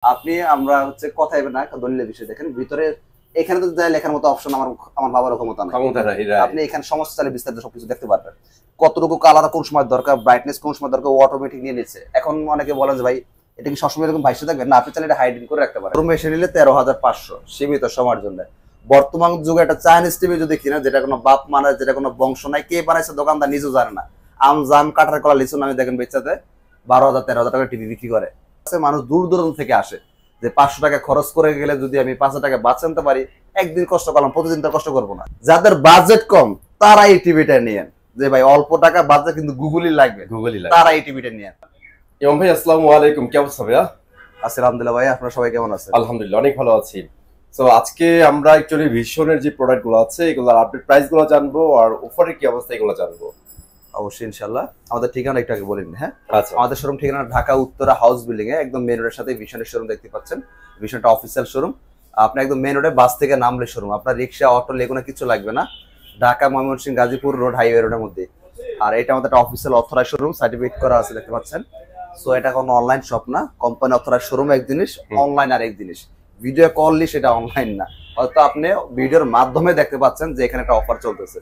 আপনি আমরা হচ্ছে কথাই না দলিলের বিষয় দেখেন ভিতরে এখানে তো যাই লেখার মতো অপশন আমার বাবার ক্ষমতা নাই। আপনি এখানে সমস্ত চালে বিস্তারিত সবকিছু দেখতে পারবেন, কতটুকু কালার কোন সময় দরকার, ব্রাইটনেস কোন সময় দরকার, অটোমেটিক নিয়ে নিচ্ছে। এখন অনেকে বলেন যে ভাই এটা কি সবসময় এরকম ভাইসে থাকবে না, আপনি চাইলে এটা হাইডিং করে রাখতে পারেন। রুমে এসে নিলে 13,500 সীমিত সময়ের জন্য। বর্তমান যুগে একটা চাইনিজ টিভি যদি কিনা, যেটা কোনো বাপ মানে, যেটা কোনো বংশ নাই, কে বানাইছে দোকানদার নিজেও জানে না, আম জাম কাঠার কলা লিচু নামে দেখেন বেচাতে 12,000 13,000 টাকা টিভি বিক্রি করে। মানুষ দূর দূরান্ত থেকে আসে যে 500 টাকা খরচ করে গেলে যদি আমি 5,000 টাকা বাঁচাতে পারি, একদিন কষ্ট করলাম, প্রতিদিন তো কষ্ট করবো না। যাদের বাজেট কম তারা এই টিভিটা নিয়েন, যে ভাই অল্প টাকা বাজেট কিন্তু গুগলই লাগবে, তারা এই টিভিটা নিয়েন। ইমাম ভাই আসসালামু আলাইকুম, কেমন আছেন ভাইয়া? আছি আলহামদুলিল্লাহ ভাই, আপনারা সবাই কেমন আছেন? আলহামদুলিল্লাহ অনেক ভালো আছি। সো আজকে আমরা অ্যাকচুয়ালি ভিশনের যে প্রোডাক্টগুলো আছে এগুলোর আপডেট প্রাইসগুলো জানবো আর অফারের কি অবস্থা এগুলো জানবো। অবশ্যই ইনশাআল্লাহ। আমাদের ঠিকানা একটু আগে বলিনি। হ্যাঁ আচ্ছা, আমাদের শোরুম ঠিকানা ঢাকা উত্তরা হাউস বিল্ডিং এ, একদম মেন রোডের সাথে ভিশনের শোরুম দেখতে পাচ্ছেন। ভিশনটা অফিসিয়াল শোরুম। আপনি একদম মেন রোডে বাস থেকে নামলে শোরুম, আপনার রিক্সা অটো লেগুনা কিছু লাগবে না। ঢাকা ময়মনসিংহ গাজীপুর রোড হাইওয়ে রোডের মধ্যে। আর এটা আমাদের একটা অফিসিয়াল অথরাইজ শোরুম, সার্টিফিকেট করা আছে দেখতে পাচ্ছেন। সো এটা কোনো অনলাইন শপ না, কোম্পানি অথরাইজ শোরুম এক জিনিস, অনলাইন আর এক জিনিস। ভিডিও কললি সেটা অনলাইন না, হয়তো আপনি ভিডিওর মাধ্যমে দেখতে পাচ্ছেন যে এখানে একটা অফার চলতেছে।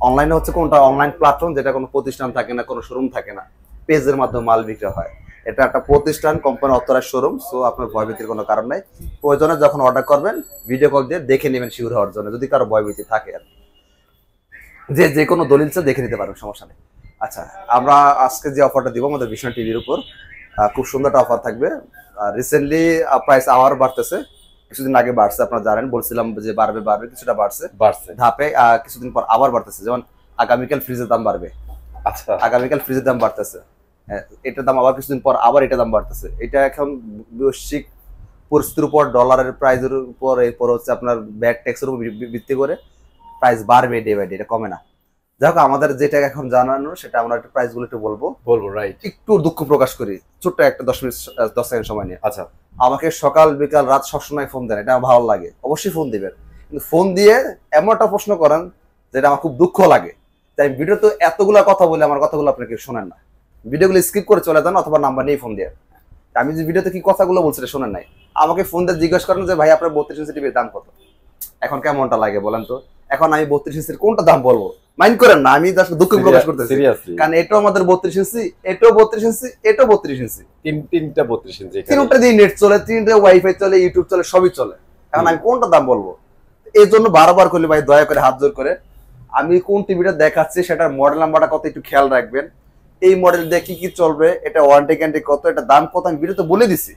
অনলাইনে হচ্ছে কোনটা অনলাইন প্ল্যাটফর্ম, যেটা কোনো প্রতিষ্ঠান থাকে না, কোনো শোরুম থাকে না, পেজের মাধ্যমে মাল বিক্রি হয়। এটা একটা প্রতিষ্ঠান, কোম্পানি অথরাইজ শোরুম। সো আপনার ভয়ভীতির কোনো কারণ নাই। প্রয়োজনে যখন অর্ডার করবেন ভিডিও কল দিয়ে দেখে নেবেন শিওর হওয়ার জন্য, যদি কারো ভয়ভীতি থাকে আর যে কোনো দলিল দেখে নিতে পারবেন, সমস্যা নেই। আচ্ছা, আমরা আজকে যে অফারটা দিব আমাদের ভিশন টিভির উপর, খুব সুন্দর একটা অফার থাকবে। রিসেন্টলি প্রাইস আবার বাড়তেছে, কিছুদিন আগে বাড়ছে, আপনারা জানেন, বলছিলাম যে বাড়বে কিছুটা বাড়ছে ধাপে, কিছুদিন পর আবার বাড়তেছে। যেমন আগামীকাল ফ্রিজের দাম বাড়বে। আচ্ছা, আগামীকাল ফ্রিজের দাম বাড়তেছে, এটার দাম আবার কিছুদিন পর আবার এটা দাম বাড়তেছে। এটা এখন বৈশ্বিক পরিস্থিতির উপর, ডলারের প্রাইসের উপর, এরপর হচ্ছে আপনার ব্যাট ট্যাক্সের উপর ভিত্তি করে প্রাইস বাড়বে ডে বাই ডে, এটা কমে না। যাই হোক, আমাদের যেটা এখন জানানো সেটা আমরা একটু প্রাইস গুলো একটু বলবো। রাইট, একটু দুঃখ প্রকাশ করি ছোট্ট একটা 10 সেকেন্ড সময় নিয়ে। আচ্ছা, আমাকে সকাল বিকাল রাত সবসময় ফোন দেন, এটা আমার ভালো লাগে, অবশ্যই ফোন দিবেন, কিন্তু ফোন দিয়ে এমন একটা প্রশ্ন করেন যেটা আমার খুব দুঃখ লাগে। তাই ভিডিও তো এতগুলা কথা বলে আমার কথাগুলো আপনাকে শোনেন না, ভিডিওগুলো স্কিপ করে চলে যান অথবা নাম্বার নিয়ে ফোন দিয়ে। আমি যে ভিডিওতে কি কথাগুলো বলছি শোনেন নাই, আমাকে ফোন দিয়ে জিজ্ঞেস করেন যে ভাই আপনার 32 ইঞ্চি টিভির দাম কত। এখন কেমনটা লাগে বলেন তো? এখন আমি 32 ইঞ্চির কোনটা দাম বলবো? মাইন্ড করেন না, আমি দুঃখ প্রকাশ করতেছি, কারণ এটাও আমাদের 32 ইঞ্চি, এটাও 32 ইঞ্চি, এটাও 32 ইঞ্চি, তিনটা 32 ইঞ্চি, তিনটা দিয়ে নেট চলে, তিনটা ওয়াইফাই চলে, ইউটিউব চলে, সবই চলে। এখন আমি কোনটা দাম বলবো? এই জন্য বারবার করলে ভাই দয়া করে হাত জোর করে আমি কোন টিভিটা দেখাচ্ছি সেটার মডেল নাম্বারটা কত একটু খেয়াল রাখবেন। এই মডেল দিয়ে কি কি চলবে, এটা ওয়ারেন্টি গ্যারান্টি কত, এটা দাম কত, আমি ভিডিওতে বলে দিছি।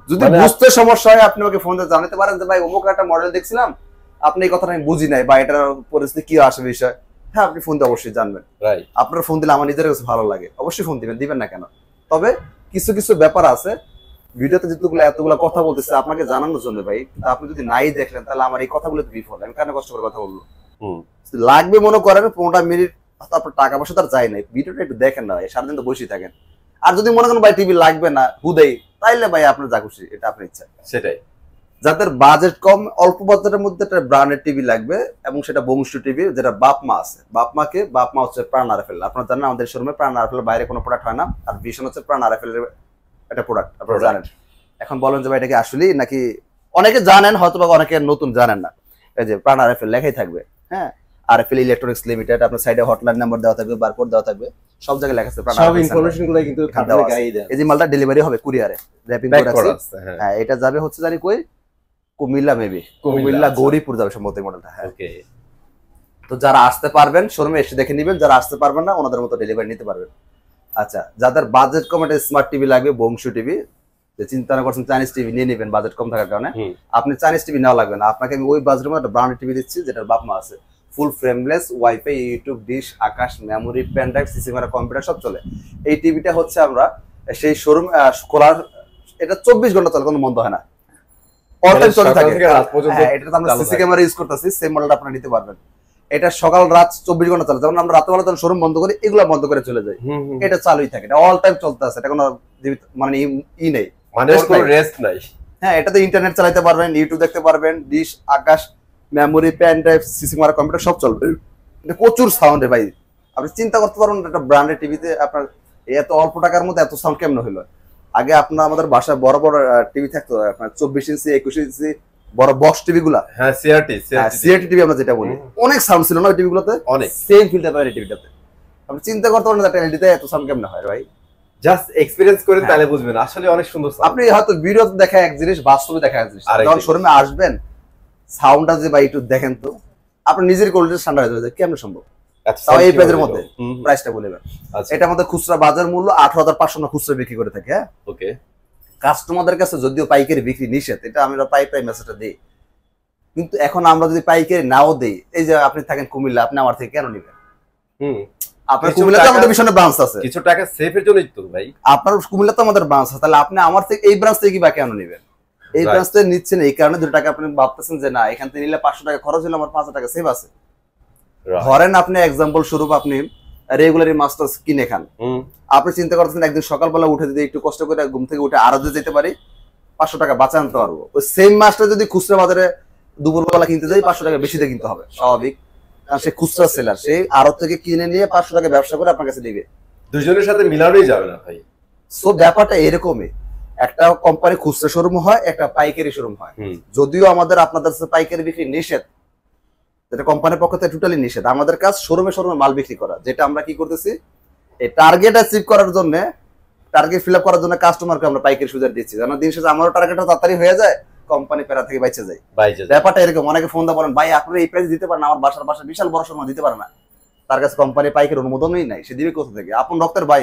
যদি বুঝতে সমস্যা হয় আপনি আমাকে ফোন দিয়ে জানাতে পারেন যে ভাই অমুক একটা মডেল দেখছিলাম, আপনি এই কথাটা আমি বুঝি নাই, বা এটার পরিস্থিতি কি আসে বিষয়। হ্যাঁ, আপনি ফোন দিয়ে অবশ্যই জানবেন। আপনার ফোন দিলে আমার নিজের কাছে ভালো লাগে, অবশ্যই ফোন দিবেন না কেন। তবে কিছু কিছু ব্যাপার আছে ভিডিওতে যেগুলো এতগুলো কথা বলতেছে আপনাকে জানানোর জন্য ভাই, আপনি যদি নাই দেখলেন তাহলে আমার এই কথাগুলো বিফল, আমি কেন কষ্ট করে কথা বলবো? লাগবে মনে করেন 15 মিনিট, আপনার টাকা পয়সা তার যায় নাই, ভিডিওটা একটু দেখেন না ভাই, সারাদিন তো বসেই থাকেন। আর যদি মনে করেন ভাই টিভি লাগবে না হুদেই, তাইলে ভাই আপনার যা খুশি, এটা আপনার ইচ্ছা। সেটাই, যাদের বাজেট কম, অল্প বাজেটের মধ্যে একটা ব্র্যান্ডেড টিভি লাগবে, এবং সেটা বংশ টিভি, যেটা বাপ মা আছে, বাপ মা হচ্ছে প্রাণ আরএফএল। আপনারা জানেন আমাদের শোরুমে প্রাণ আরএফএল বাইরে কোনো প্রোডাক্ট হয় না, আর ভিশন হচ্ছে প্রাণ আরএফএল এর একটা প্রোডাক্ট, আপনারা জানেন। এখন বলেন যে ভাই এটা কি আসলেই নাকি, অনেকে জানেন হয়তো বা অনেকে নতুন জানেন না। এই যে প্রাণ আরএফএল লেখাই থাকবে, হ্যাঁ, আরএফএল ইলেকট্রনিক্স লিমিটেড, আপনার সাইডে হটলাইন নাম্বার দেওয়া থাকবে, বারকোড দেওয়া থাকবে, সব জায়গায় লেখা আছে প্রাণ আরএফএল, সব ইনফরমেশনগুলো কিন্তু গাইড আছে। এই যে মালটা ডেলিভারি হবে কুরিয়ারে, র‍্যাপিং কোড আছে, হ্যাঁ, এটা যাবে হচ্ছে জানি কই, কুমিল্লা, মেবি কুমিল্লা গৌরীপুর যাবে সম্ভবত এই মডেলটা। হ্যাঁ, ওকে। তো যারা আসতে পারবেন শোরুমে এসে দেখে নেবেন, যারা আসতে পারবেন না ওনাদের মতো ডেলিভারি নিতে পারবেন। আচ্ছা, যাদের বাজেট কম, একটা স্মার্ট টিভি লাগবে, বংশ টিভি, যে চিন্তা না করছেন চাইনিজ টিভি নিয়ে নেবেন বাজেট কম থাকার কারণে, আপনি চাইনিজ টিভি নেওয়া লাগবে না, আপনাকে আমি ওই বাজেটের মধ্যে একটা ব্র্যান্ডেড টিভি দিচ্ছি যেটার বাপ মা আছে, full frameless, WiFi, YouTube, dish, Akash, memory, pen drive, CC camera, computer সব চলে। এই টিভিটা হচ্ছে আমরা সেই শোরুম খোলার, এটা 24 ঘন্টা চলে, কোনো বন্ধ হয় না, অল টাইম চলতে থাকে। এটা আমরা সিসি ক্যামেরা ইউজ করতেছি, সেম মডেলটা আপনারা নিতে পারবেন। এটা সকাল রাত 24 ঘন্টা চলে, যেমন আমরা রাতের বেলা যখন শোরুম বন্ধ করি এগুলো বন্ধ করে চলে যাই, এটা চালুই থাকে, এটা অল টাইম চলতে আছে, এটা কোনো মানে ই নেই, মানে কোনো রেস্ট নাই। হ্যাঁ, এটাতে ইন্টারনেট চালাতে পারবেন, ইউটিউব দেখতে পারবেন, dish, Akash, memory, pen drive, CC camera, computer সব চলবে। এটা প্রচুর সাউন্ডে ভাই, আপনি চিন্তা করতে পারবেন একটা ব্র্যান্ডেড টিভিতে আপনার এত অল্প টাকার মধ্যে এত সাউন্ড কেমন হলো। আগে আপনার আমাদের বাসায় বড় বড় টিভি থাকতো, আপনার 24 ইঞ্চি 21 ইঞ্চি বড় বক্স টিভি গুলা। হ্যাঁ, সিআরটি টিভি আমরা যেটা বলি, অনেক সাউন্ড ছিল না ওই টিভি গুলোতে, অনেক সেম ফিল্টার পাবেন টিভিটাতে। আপনি চিন্তা করতে পারেন যে এলইডিতে এত সাউন্ড কেমন হয় ভাই। জাস্ট এক্সপেরিয়েন্স করেন তাহলে বুঝবেন আসলে অনেক সুন্দর সাউন্ড। আপনি হয়তো ভিডিওতে দেখা এক জিনিস, বাস্তবে দেখা এক জিনিস, যখন শোরুমে আসবেন সাউন্ডটা যে ভাই একটু দেখেন তো, আপনি নিজের কোয়ালিটি ঠান্ডা হয়ে যাবে, কেমন সম্ভব। তাও এই প্রাইসের মধ্যে, প্রাইসটা বলে দেন। এটা আমাদের খুচরা বাজার মূল্য 18,500 খুচরা বিক্রি করে থাকে। হ্যাঁ, ওকে। কাস্টমারদের কাছে যদিও পাইকারি বিক্রি নিষেধ, এটা আমরা প্রায় মেসেজটা দিই, কিন্তু এখন আমরা যদি পাইকারি নাও দেই, এই যে আপনি থাকেন কুমিল্লা, আপনি আমার থেকে কেন নেবেন? আপনার কুমিল্লাতে আমাদের ভীষণ ব্রাঞ্চ আছে, কিছু টাকা সেভের জন্যই তো ভাই। আপনার কুমিল্লাতে আমাদের ব্রাঞ্চ আছে, তাহলে আপনি আমার থেকে এই ব্রাঞ্চ থেকে কি বা কেন নেবেন? এই ব্রাঞ্চ থেকে নিচ্ছেন এই কারণে 2 টাকা আপনি ভাবতেছেন যে না এখান থেকে নিলে 500 টাকা খরচ হলে আমার 500 টাকা সেভ আছে। ধরেন আপনি এক্সাম্পল স্বরূপ আপনি রেগুলারই মাছটা কিনে খান, আপনি চিন্তা করতেছেন একদিন সকালবেলা উঠে যদি একটু কষ্ট করে ঘুম থেকে উঠে আড়তে যেতে পারি 500 টাকা বাঁচা আনতে পারবো। ওই সেম মাছটা যদি খুচরা বাজারে দুপুরবেলা কিনতে যাই 500 টাকা বেশি দিয়ে কিনতে হবে, স্বাভাবিক, কারণ সে খুচরা সেলার, সে আড়ত থেকে কিনে নিয়ে 500 টাকা ব্যবসা করে আপনার কাছে দিবে, দুজনের সাথে মিলানোই যাবে না ভাই। সো ব্যাপারটা এরকমই, একটা কোম্পানি খুচরা শোরুম হয়, একটা পাইকারি শোরুম হয়। যদিও আমাদের আপনাদের কাছে পাইকারি বিক্রি নিষেধ, যেটা কোম্পানির পক্ষ থেকে টোটালি নিষেধ, আমাদের কাজ শোরুমে শোরুমে মাল বিক্রি করা। যেটা আমরা কি করতেছি, এই টার্গেট অ্যাচিভ করার জন্য, টার্গেট ফিল আপ করার জন্য কাস্টমারকে আমরা পাইকারি সুবিধা দিচ্ছি, যেন দিন শেষে আমারও টার্গেটটা তাড়াতাড়ি হয়ে যায়, কোম্পানি প্যারা থেকে বাইচে যায়। ব্যাপারটা এরকম, অনেকে ফোন দিয়ে বলেন ভাই আপনারা এই প্রাইস দিতে পারেন, আমার বাসার বিশাল বড় সময় দিতে পারে না, তার কাছে কোম্পানি পাইকারি অনুমোদনই নাই, সে দিবে কোথা থেকে? আপন রক্তের ভাই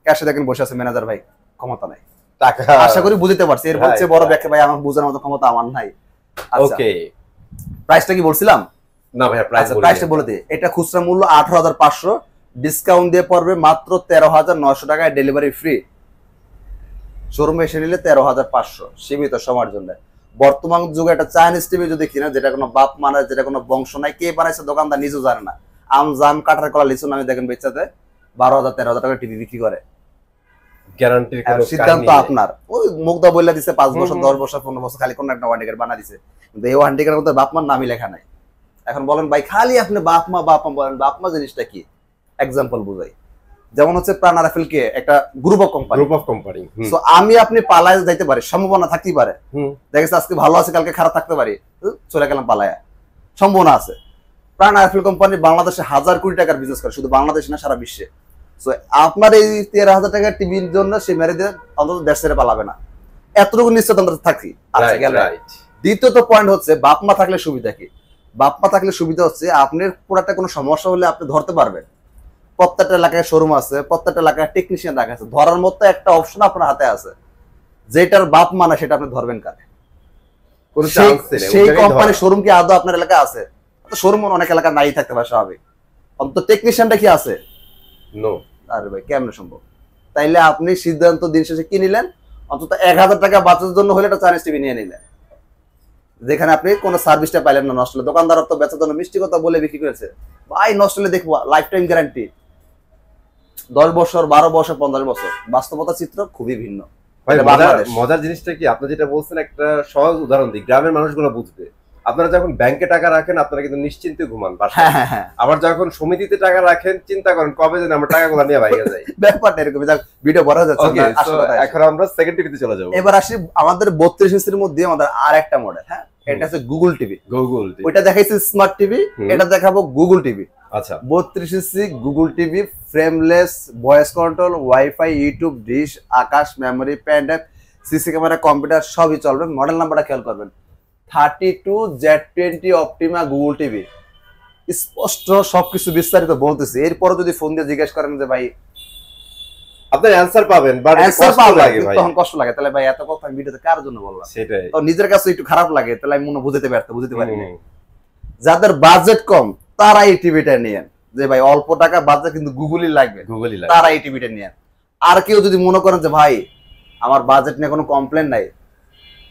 ক্যাশে দেখেন বসে আছে ম্যানেজার ভাই, ক্ষমতা নাই টাকা, আশা করি বুঝতে পারছি, এর হচ্ছে বড় ব্যাখ্যা ভাই আমার বোঝার মতো ক্ষমতা আমার নাই। ওকে, প্রাইসটা কি বলছিলাম? না ভাই প্রাইসটা বলে দিই, এটা খুচরা মূল্য 18,500, ডিসকাউন্ট দিয়ে পড়বে মাত্র 13,900 টাকায়, ডেলিভারি ফ্রি। শোরুমে এসে নিলে 13,500, সীমিত সময়ের জন্য। বর্তমান যুগে একটা চাইনিজ টিভি যদি কিনা, যেটা কোনো বাপ মানে, যেটা কোনো বংশ নাই, কে বানাইছে দোকানদার নিজেও জানে না, আম জাম কাঠার কলা লিচু নামে দেখেন বেচাতে 12,000 13,000 টাকা টিভি বিক্রি করে, গ্যারান্টির কোনো সিদ্ধান্ত আপনার। ওই মুগ্ধা বইলা দিছে 5 বছর 10 বছর 15 বছর খালি কোন একটা ওয়ারেন্টি কার্ড বানা দিছে, কিন্তু এই ওয়ারেন্টি কার্ডের মধ্যে বাপ মার নামই লেখা নাই। এখন বলেন ভাই খালি আপনি বাপ মা বলেন, বাপ মা জিনিসটা কি? এক্সাম্পল বুঝাই, যেমন হচ্ছে প্রাণ রাফেল কে একটা গ্রুপ অফ কোম্পানি, সো আমি আপনি পালায় যাইতে পারি, সম্ভাবনা থাকতেই পারে, দেখেছে আজকে ভালো আছে কালকে খারাপ থাকতে পারি, চলে গেলাম পালায়া, সম্ভাবনা আছে। প্রাণ রাফেল কোম্পানি বাংলাদেশে 1000 কোটি টাকার বিজনেস করে, শুধু বাংলাদেশে না সারা বিশ্বে। সো আপনার এই 13,000 টাকার টিভির জন্য সে মেরে দিয়ে অন্তত দেশ ছেড়ে পালাবে না, এতটুকু নিশ্চিত আমরা থাকি। দ্বিতীয়ত পয়েন্ট হচ্ছে বাপ মা থাকলে সুবিধা কি? বাপ মা থাকলে সুবিধা হচ্ছে আপনার প্রোডাক্টে কোনো সমস্যা হলে আপনি ধরতে পারবেন। প্রত্যেকটা এলাকায় শোরুম আছে, প্রত্যেকটা এলাকায় টেকনিশিয়ান রাখা আছে, ধরার মতো একটা অপশন আপনার হাতে আছে, যেটার বাপ মানা সেটা আপনি ধরবেন কারে? সেই কোম্পানির শোরুম কি আদৌ আপনার এলাকায় আছে? শোরুম অনেক এলাকা নাই থাকতে পারে, স্বাভাবিক, অন্তত টেকনিশিয়ানটা কি আছে? নো। আরে ভাই কেমন সম্ভব? তাইলে আপনি সিদ্ধান্ত দিন শেষে কি নিলেন? অন্তত 1,000 টাকা বাঁচার জন্য হলে একটা চাইনিজ টিভি নিয়ে নিলেন, যেখানে আপনি কোনো সার্ভিসটা পাইলেন না, নষ্ট হলে। দোকানদার তো বেচার জন্য মিষ্টি কথা বলে বিক্রি করেছে, ভাই নষ্ট হলে দেখবো, লাইফ টাইম গ্যারান্টি, 10 বছর 12 বছর 15 বছর। বাস্তবতা চিত্র খুবই ভিন্ন। মজার জিনিসটা কি, আপনি যেটা বলছেন একটা সহজ উদাহরণ দিই, গ্রামের মানুষগুলো বুঝবে। আপনারা যখন ব্যাংকে টাকা রাখেন আপনারা কিন্তু নিশ্চিন্তে ঘুমান বাসায়, আবার যখন সমিতিতে টাকা রাখেন চিন্তা করেন কবে যেন আমরা টাকাগুলো নিয়ে বাইরে যাই। ব্যাপারটা এরকম। ভিডিও বড় হয়ে যাচ্ছে, এখন আমরা সেকেন্ড টিভিতে চলে যাব। এবার আসি আমাদের 32 ইঞ্চির মধ্যে আমাদের আর একটা মডেল, হ্যাঁ, এটা হচ্ছে গুগল টিভি। ওইটা দেখাইছি স্মার্ট টিভি, এটা দেখাবো গুগল টিভি। আচ্ছা, 32 inch Google TV, frameless, voice control, WiFi, YouTube, dish, Akash, memory, pen drive, CC camera, computer সবই চলবে। মডেল নাম্বারটা খেয়াল করবেন, 32Z20 অপটিমা গুগল টিভি। স্পষ্ট সবকিছু বিস্তারিত বলতেছি, এরপরে যদি ফোন দিয়ে জিজ্ঞেস করেন যে ভাই আপনার অ্যানসার পাবেন, বাট তখন কষ্ট লাগে, তাহলে ভাই এত কথা আমি ভিডিওতে কার জন্য বললাম? সেটাই তো, নিজের কাছে একটু খারাপ লাগে, তাহলে আমি মনে বুঝতে পারি না। যাদের বাজেট কম তারা এই টিভিটা নিয়েন, যে ভাই অল্প টাকা বাজেট কিন্তু গুগলই লাগবে, তারা এই টিভিটা নিয়েন। আর কেউ যদি মনে করেন যে ভাই আমার বাজেট নিয়ে কোনো কমপ্লেন নাই,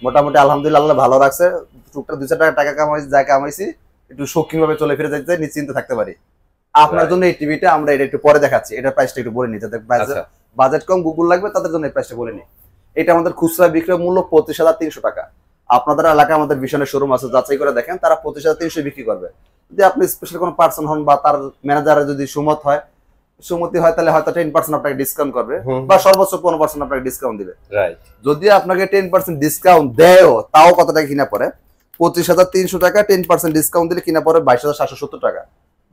মোটামুটি আলহামদুলিল্লাহ আল্লাহ ভালো রাখছে, টুকটাক 2-4 টাকা কামাইছি, যা কামাইছি একটু শৌখিন ভাবে চলে ফিরে যাইতে নিশ্চিন্ত থাকতে পারি, আপনার জন্য এই টিভিটা আমরা এটা একটু পরে দেখাচ্ছি। এটার প্রাইসটা একটু বলে নিই, যাদের বাজেট কম গুগল লাগবে তাদের জন্য এই প্রাইসটা বলে নিই। এটা আমাদের খুচরা বিক্রয় মূল্য 25,300 টাকা। আপনাদের এলাকায় আমাদের ভিশনের শোরুম আছে, যাচাই করে দেখেন, তারা 25,300 বিক্রি করবে। যদি আপনি স্পেশাল কোনো পার্সন হন বা তার ম্যানেজারের যদি সুমত হয়, সুমতি হয় তাহলে হয়তো 10% আপনাকে ডিসকাউন্ট করবে হুম। বা সর্বোচ্চ 15% আপনাকে ডিসকাউন্ট দিবে। রাইট। যদি আপনাকে 10% ডিসকাউন্ট দেয়ও তাও কত টাকা কিনা পড়ে 25,300 টাকা, 10% ডিসকাউন্ট দিলে কিনা পড়ে 22,770 টাকা।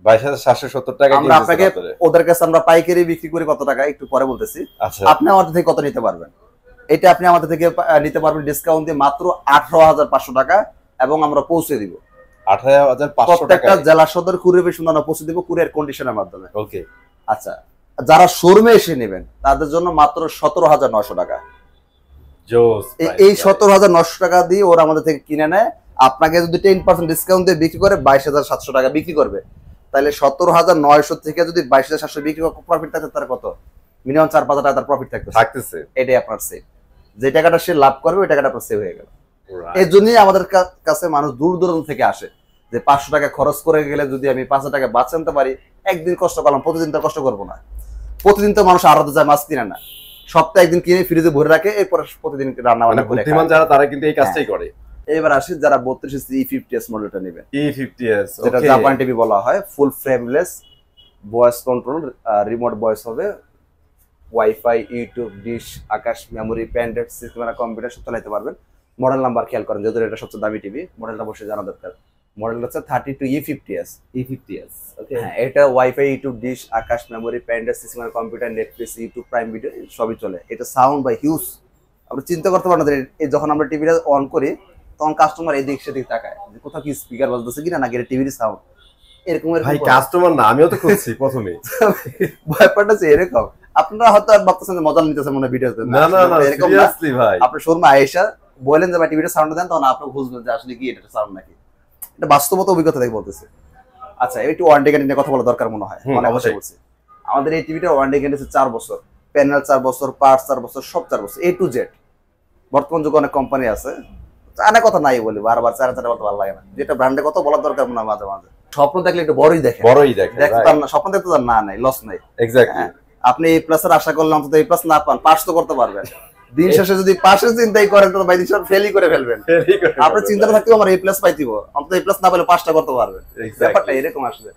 22,770 টাকা আমরা আপনাকে ওদের কাছে আমরা পাইকারি বিক্রি করি কত টাকা একটু পরে বলতেছি। আচ্ছা আপনি আমাদের থেকে কত নিতে পারবেন, এটা আপনি আমাদের থেকে নিতে পারবেন ডিসকাউন্ট দিয়ে মাত্র 18,500 টাকা, এবং আমরা পৌঁছে দিব 18,500 টাকা। প্রত্যেকটা জেলা সদর কুরিয়ার পেশন আমরা পৌঁছে দিব কুরিয়ার কন্ডিশনের মাধ্যমে। ওকে আচ্ছা, যারা শোরুমে এসে নেবেন তাদের জন্য মাত্র 17,900 টাকা। জোস। এই 17,900 টাকা দিয়ে ওরা আমাদের থেকে কিনে নেয়। আপনাকে যদি 10% ডিসকাউন্ট দিয়ে বিক্রি করে 22,700 টাকা বিক্রি করবে, তাহলে 17,900 থেকে যদি 22,700 বিক্রি করে প্রফিট থাকে তার কত? মিনিমাম 4-5 টাকা তার প্রফিট থাকতেছে। এটাই আপনার সেভ। যে টাকাটা সে লাভ করবে ওই টাকাটা আপনার সেভ হয়ে গেল। Right. এই জন্যই আমাদের কাছে মানুষ দূর দূরান্ত থেকে আসে, যে 500 টাকা খরচ করে গেলে যদি আমি 5,000 টাকা বাঁচিয়ে আনতে পারি, একদিন কষ্ট করলাম, প্রতিদিন তো কষ্ট করবো না। প্রতিদিন তো মানুষ আড়াতে যায় মাছ কিনে না, সপ্তাহে একদিন কিনে ফ্রিজে ভরে রাখে, এরপর প্রতিদিন রান্না বান্না করে বুদ্ধিমান যারা তারা কিন্তু এই কাজটাই করে। এবার আসি যারা 32 E50s মডেলটা নেবে, E50s যেটা জাপান টিভি বলা হয়, ফুল frameless, voice control, remote voice হবে, wifi, YouTube, dish, Akash, memory, pen drive, system, computer সব চালাতে পারবেন। মডেল নাম্বার খেয়াল করেন, যেহেতু এটা সবচেয়ে দামি টিভি, মডেলটা অবশ্যই জানা দরকার। মডেল হচ্ছে 32 E50s। E50s okay. হ্যাঁ, এটা WiFi, YouTube, dish, Akash, memory, pen drive, system, computer, Netflix, YouTube, prime video সবই চলে। এটা সাউন্ড বাই হিউজ, আপনি চিন্তা করতে পারেন না, যখন আমরা টিভিটা অন করি তখন কাস্টমার এদিক সেদিক তাকায় যে কোথাও কি স্পিকার বাজতেছে কিনা, নাকি এটা টিভির সাউন্ড। এরকম ভাই কাস্টমার না, আমিও তো খুঁজছি প্রথমে। ব্যাপারটা হচ্ছে এরকম। আপনারা হয়তো আর ভাবতেছেন যে মজা নিতেছেন মনে ভিডিওতে, না না না, সিরিয়াসলি ভাই। আপনি শোরুমে আয়েশা বলেন যে ভাই টিভিটা সাউন্ড দেন, তখন আপনি বুঝবেন যে আসলে কি এটা সাউন্ড নাকি। এটা বাস্তবত অভিজ্ঞতা থেকে বলতেছে। আচ্ছা, একটু ওয়ারেন্টি গ্যারান্টি নিয়ে কথা বলা দরকার মনে হয়, মানে অবশ্যই বলছি। আমাদের এই টিভিটা ওয়ারেন্টি গ্যারান্টি 4 বছর, প্যানেল 4 বছর, পার্টস 4 বছর, সব 4 বছর, A to Z। বর্তমান যুগে অনেক কোম্পানি আছে, অনেক কথা নাই বলি, বারবার 4 বলতে ভালো লাগে না, যেটা ব্র্যান্ডের কথা বলার দরকার মনে হয় মাঝে মাঝে। স্বপ্ন দেখলে একটু বড়ই দেখে, দেখতে না, স্বপ্ন দেখতে তার না নাই, লস নাই। এক্স্যাক্টলি। আপনি A+ এর আশা করলে অন্তত A+ না পান, পাস তো করতে পারবেন। দিন শেষে যদি পাশের চিন্তাই করেন তো ভাই দিন ফেলই করে ফেলবেন। আপনার চিন্তাটা থাকতেও আমার A+ পাইতিব, অন্তত A+ না পেলে পাসটা করতে পারবেন। ব্যাপারটা এরকম আসলে।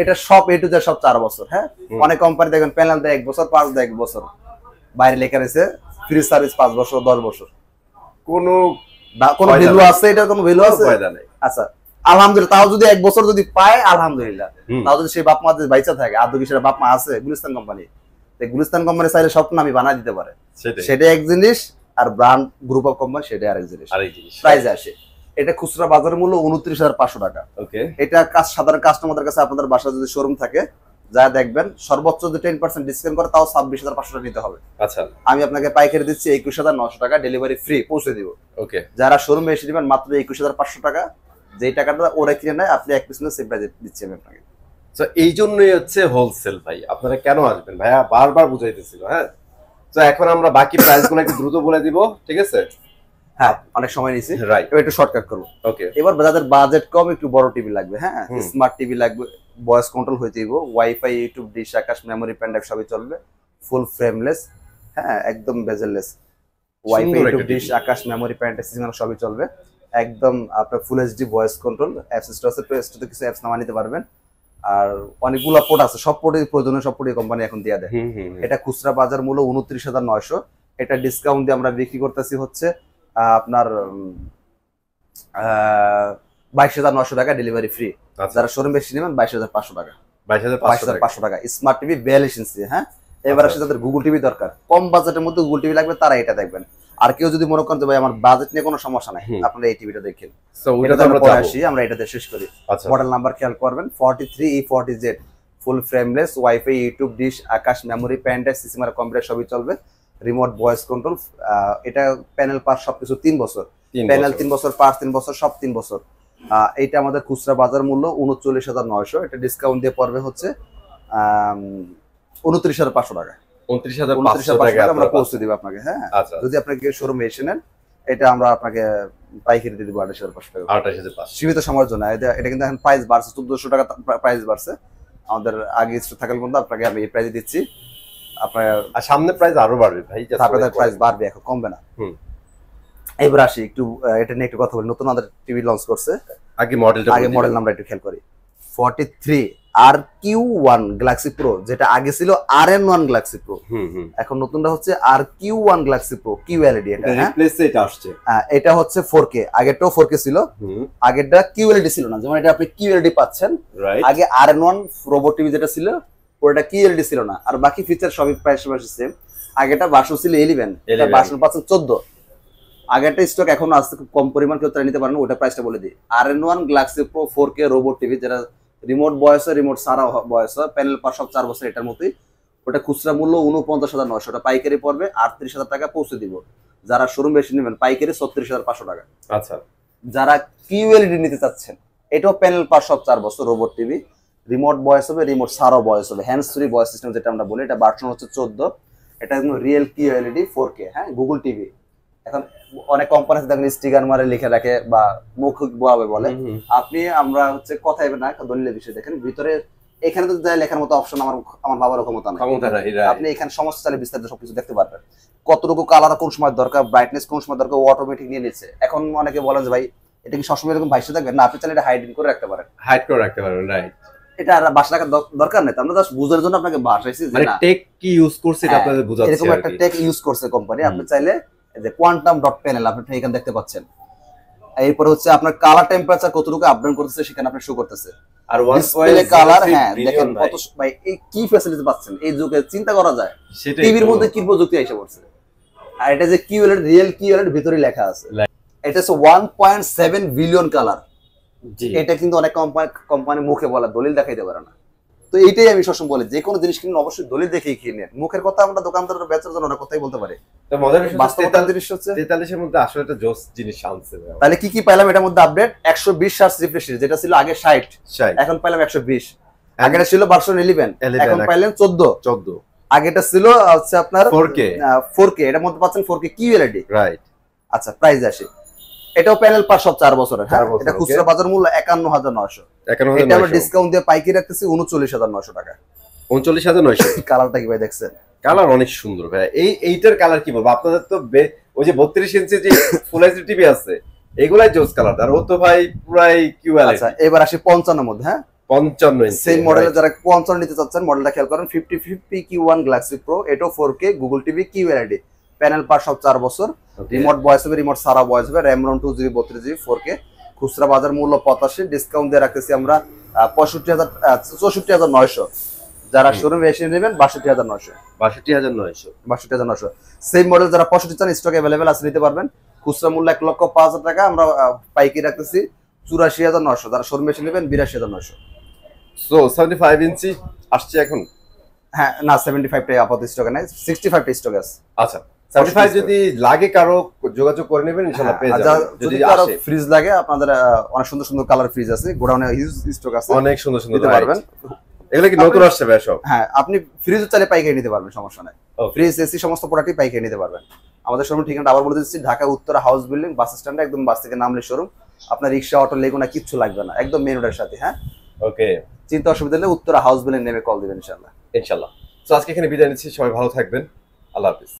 এটা সব A to Z, সব 4 বছর। হ্যাঁ, অনেক কোম্পানি দেখেন প্যানেল দেয় 1 বছর, পার্টস দেয় 1 বছর, বাইরে লেখা রয়েছে ফ্রি সার্ভিস 5 বছর, 10 বছর। কোনো ভ্যালু আছে? এটার কোনো ভ্যালু আছে? আচ্ছা, আলহামদুলিল্লাহ, তাও যদি 1 বছর যদি পায় আলহামদুলিল্লাহ, তাও যদি সেই বাপ মা যদি বাইচা থাকে, আদৌ কি সেটা বাপ মা আছে? গুলিস্তান কোম্পানি, গুলিস্তান কোম্পানি চাইলে স্বপ্ন আমি বানাই দিতে পারে, সেটা এক জিনিস, আর ব্র্যান্ড গ্রুপ অফ কোম্পানি সেটা আরেক জিনিস। প্রাইস আসে, এটা খুচরা বাজার মূল্য 29,500 টাকা। ওকে, এটা সাধারণ কাস্টমারদের কাছে আপনাদের বাসায় যদি শোরুম থাকে যা দেখবেন, সর্বোচ্চ যদি 10% ডিসকাউন্ট করে তাও 26,500 টাকা নিতে হবে। আচ্ছা, আমি আপনাকে পাইকারি দিচ্ছি 21,900 টাকা, ডেলিভারি ফ্রি, পৌঁছে দিব। ওকে, যারা শোরুমে এসে দিবেন মাত্র 21,500 টাকা, যেই টাকাটা ওরা কিনে নেয় আপনি 1 পিস সেম প্রাইসে দিচ্ছি আমি আপনাকে। তো এই জন্যই হচ্ছে হোলসেল ভাই, আপনারা কেন আসবেন ভাইয়া, বারবার বুঝাইতেছিল। হ্যাঁ, তো এখন আমরা বাকি প্রাইসগুলো একটু দ্রুত বলে দিব, ঠিক আছে? হ্যাঁ, অনেক সময় নিছি, রাইট, এবার একটু শর্টকাট করব। ওকে, এবার যাদের বাজেট কম, একটু বড় টিভি লাগবে, হ্যাঁ, স্মার্ট টিভি লাগবে, ভয়েস কন্ট্রোল হইতে দিব, wifi, YouTube, dish, Akash, memory, pen drive সবই চলবে, ফুল ফ্রেমলেস, হ্যাঁ, একদম bezel-less, wifi, YouTube, dish, Akash, memory, pen drive সবই চলবে, একদম আপনার full HD voice control, apps store আছে, প্লে স্টোরে কিছু অ্যাপস নামা নিতে পারবেন, আর অনেকগুলো পোর্ট আছে, সব পোর্টে প্রয়োজনীয় সব পোর্টে কোম্পানি এখন দিয়ে দেয়। এটা খুচরা বাজার মূল্য 29,900, এটা ডিসকাউন্ট দিয়ে আমরা বিক্রি করতেছি হচ্ছে আপনার 22,900 টাকা, ডেলিভারি ফ্রি। যারা শোরুম বেশি নেবেন 22,500 টাকা, 22,500 টাকা। স্মার্ট টিভি 42 ইঞ্চি। হ্যাঁ, এবার আসে যাদের গুগল টিভি দরকার, কম বাজেটের মধ্যে গুগল টিভি লাগবে, তারা এটা দেখবেন। আর কেউ যদি মনে করেন যে ভাই আমার বাজেট নিয়ে কোনো সমস্যা নাই, আপনারা এই টিভিটা দেখেন। আমরা এটাতে শেষ করি। মডেল নাম্বার খেয়াল করবেন, 43 E40Z, full frameless, WiFi, YouTube, dish, Akash, memory, pen drive, system, computer সবই চলবে, রিমোট ভয়েস কন্ট্রোল। এটা প্যানেল পার্ট সবকিছু 3 বছর, প্যানেল 3 বছর, পার্ট 3 বছর, সব 3 বছর। এইটা আমাদের খুচরা বাজার মূল্য 39,900, এটা ডিসকাউন্ট দিয়ে পড়বে হচ্ছে 29,500 টাকা। 29,500 টাকা আমরা পৌঁছে দিব আপনাকে। হ্যাঁ, যদি আপনাকে শোরুমে এসে নেন, এটা আমরা আপনাকে পাইকারি দিয়ে দিব 28,500 টাকা, 28,500 সীমিত সময়ের জন্য। এটা কিন্তু এখন প্রাইস বাড়ছে, 1400 টাকা প্রাইস বাড়ছে। আমাদের আগে স্টক থাকার মধ্যে আপনাকে আমি এই প্রাইসে দিচ্ছি। আপনার সামনে প্রাইস আরো বাড়বে ভাই, আপনাদের প্রাইস বাড়বে, এখন কমবে না। এবার আসি একটু এটা নিয়ে একটু কথা বলি। নতুন আমাদের টিভি লঞ্চ করছে, আগে মডেল নাম্বার একটু খেয়াল করি, 43 RQ1 গ্যালাক্সি প্রো, যেটা আগে ছিল RN1 গ্যালাক্সি প্রো, এখন নতুনটা হচ্ছে RQ1 গ্যালাক্সি প্রো QLED। এটা এটা আসছে, এটা হচ্ছে 4K, আগেরটাও 4K ছিল, আগেরটা QLED ছিল না, যেমন এটা আপনি QLED পাচ্ছেন। আগে RN1 রোবট টিভি যেটা ছিল ওটা QLED ছিল না, আর বাকি ফিচার সবই প্রায় সেম। আগেটা ভার্সন ছিল 11, এটা ভার্সন পাচ্ছেন 14। আগেরটা স্টক এখন আসতে খুব কম পরিমাণ, কেউ তারা নিতে পারেন। ওটা প্রাইসটা বলে দিই, RN1 Galaxy pro 4K robot TV, যেটা রিমোট বয়স হয়, রিমোট সারা বয়স হয়, প্যানেল পার সব 4 বছর, এটার মতোই। ওটা খুচরা মূল্য 49,900, ওটা পাইকারি পড়বে 38,000 টাকা পৌঁছে দিব। যারা শোরুম বেশি নেবেন পাইকারি 36,500 টাকা। আচ্ছা, যারা QLED নিতে চাচ্ছেন, এটাও প্যানেল পার সব 4 বছর রোবট টিভি, রিমোট বয়স হবে, রিমোট সারা বয়স হবে, হ্যান্ডস ফ্রি ভয়েস সিস্টেম যেটা আমরা বলি। এটা ভার্সন হচ্ছে 14, এটা একদম রিয়েল QLED 4K, হ্যাঁ, গুগল টিভি। এখন অনেক কোম্পানি দেখেন স্টিকার মারে লিখে রাখে বা মুখ বোয়াবে বলে, আপনি আমরা হচ্ছে কথাই না দলিলের বিষয় দেখেন ভিতরে, এখানে তো যাই লেখার মতো অপশন আমার বাবার ক্ষমতা নাই। আপনি এখানে সমস্ত চালে বিস্তারিত সবকিছু দেখতে পারবেন, কতটুকু কালার কোন সময় দরকার, ব্রাইটনেস কোন সময় দরকার, অটোমেটিক নিয়ে নিচ্ছে। এখন অনেকে বলেন যে ভাই এটা কি সবসময় এরকম ভাইসে থাকবে, না আপনি চাইলে এটা হাইডিং করে রাখতে পারেন, রাইট। এটা আর বাসা রাখার দরকার নেই, আমরা জাস্ট বুঝার জন্য আপনাকে বাসাইছি যে না টেক কি ইউজ করছে এটা আপনাদের বোঝাচ্ছি, এরকম একটা টেক ইউজ করছে কোম্পানি। আপনি চাইলে যে কোয়ান্টাম ডট প্যানেল আপনি এখানে দেখতে পাচ্ছেন। এরপর হচ্ছে আপনার কালার টেম্পারেচার কতটুকু আপডাউন করতেছে সেখানে আপনি শো করতেছে, আর ডিসপ্লে কালার। হ্যাঁ দেখেন কত ভাই, এই কি ফ্যাসিলিটি পাচ্ছেন এই যুগে, চিন্তা করা যায় টিভির মধ্যে কি প্রযুক্তি এসে পড়ছে। আর এটা যে QLED রিয়েল QLED ভিতরে লেখা আছে, এটা হচ্ছে 1.7 বিলিয়ন কালার। এটা কিন্তু অনেক কোম্পানি মুখে বলা, দলিল দেখাইতে পারে না। তো এইটাই আমি সবসময় বলি, যে কোনো জিনিস কিনুন অবশ্যই দলিল দেখেই কিনেন। মুখের কথা আমরা দোকানদাররা বেচার জন্য অনেক কথাই বলতে পারি, তো মজার বিষয় বাস্তবতার জিনিস হচ্ছে 43 এর মধ্যে আসলে একটা জোস জিনিস আনছে। তাহলে কি কি পাইলাম এটার মধ্যে আপডেট? 120 হার্টজ রিফ্রেশ রেট, যেটা ছিল আগে 60, এখন পাইলাম 120। আগেটা ছিল ভার্সন 11, এখন পাইলেন 14। আগেটা ছিল হচ্ছে আপনার 4K, এটার মধ্যে পাচ্ছেন 4K QLED, রাইট। আচ্ছা, প্রাইস আসে, এটাও প্যানেল পার সব 4 বছরের, হ্যাঁ। এটা খুচরা বাজার মূল্য 51,900, এটা আমরা ডিসকাউন্ট দিয়ে পাইকারি রাখতেছি 39,900 টাকা। 39,900। কালারটা কি ভাই দেখছেন? কালার অনেক সুন্দর ভাই। এইটার কালার কি বলবো, আপনাদের তো ওই যে 32 ইঞ্চি যে ফুল এইচডি টিভি আছে এগুলাই জোস কালার, আর ও তো ভাই পুরাই QLED। আচ্ছা, এবার আসি 55 এর মধ্যে, হ্যাঁ 55 ইঞ্চি সেম মডেলের যারা 55 নিতে চাচ্ছেন, মডেলটা খেয়াল করেন, 5050 Q1 গ্যালাক্সি প্রো, এটাও 4K Google TV QLED, panel পার সব 4 বছর, রিমোট ভয়েস হবে, রিমোট সারা ভয়েস হবে, RAM ROM 2GB 32GB 4K, খুচরা বাজার মূল্য 85, ডিসকাউন্ট দিয়ে রাখতেছি আমরা 64,900। যারা শোরুমে এসে নেবেন 62,900। সেম মডেল যারা 65 চান, স্টক अवेलेबल আছে, নিতে পারবেন। খুচরা মূল্য 1,05,000 টাকা, আমরা পাইকারি রাখতেছি 84,900। যারা শোরুমে এসে নেবেন 82,900। সো 75 ইঞ্চি আসছে এখন, হ্যাঁ না 75 টা আপাতত স্টকে নাই, 65 টা স্টকে আছে। আচ্ছা, 75 যদি লাগে কারো যোগাযোগ করে নেবেন, ইনশাআল্লাহ পেয়ে যাবেন। যদি কারো ফ্রিজ লাগে, আপনাদের অনেক সুন্দর সুন্দর কালার ফ্রিজ আছে, গোডাউনে হিউজ স্টক আছে, অনেক সুন্দর সুন্দর নিতে পারবেন। এগুলো কি নতুন আসছে ভাই সব? হ্যাঁ, আপনি ফ্রিজও চাইলে পাইকারি নিতে পারবেন, সমস্যা নাই। ফ্রিজ এসি সমস্ত প্রোডাক্টই পাইকারি নিতে পারবেন। আমাদের শোরুম ঠিকানাটা আবার বলে দিচ্ছি, ঢাকা উত্তরা হাউস বিল্ডিং, বাস স্ট্যান্ডে একদম বাস থেকে নামলে শোরুম। আপনার রিক্সা, অটো, লেগুনা কিচ্ছু লাগবে না, একদম মেন রোডের সাথে, হ্যাঁ। ওকে, চিন্তা অসুবিধা নেই, উত্তরা হাউস বিল্ডিং নেমে কল দিবেন ইনশাআল্লাহ। ইনশাআল্লাহ। তো আজকে এখানে বিদায় নিচ্ছি, সবাই ভালো থাকবেন, আল্লাহ হাফেজ।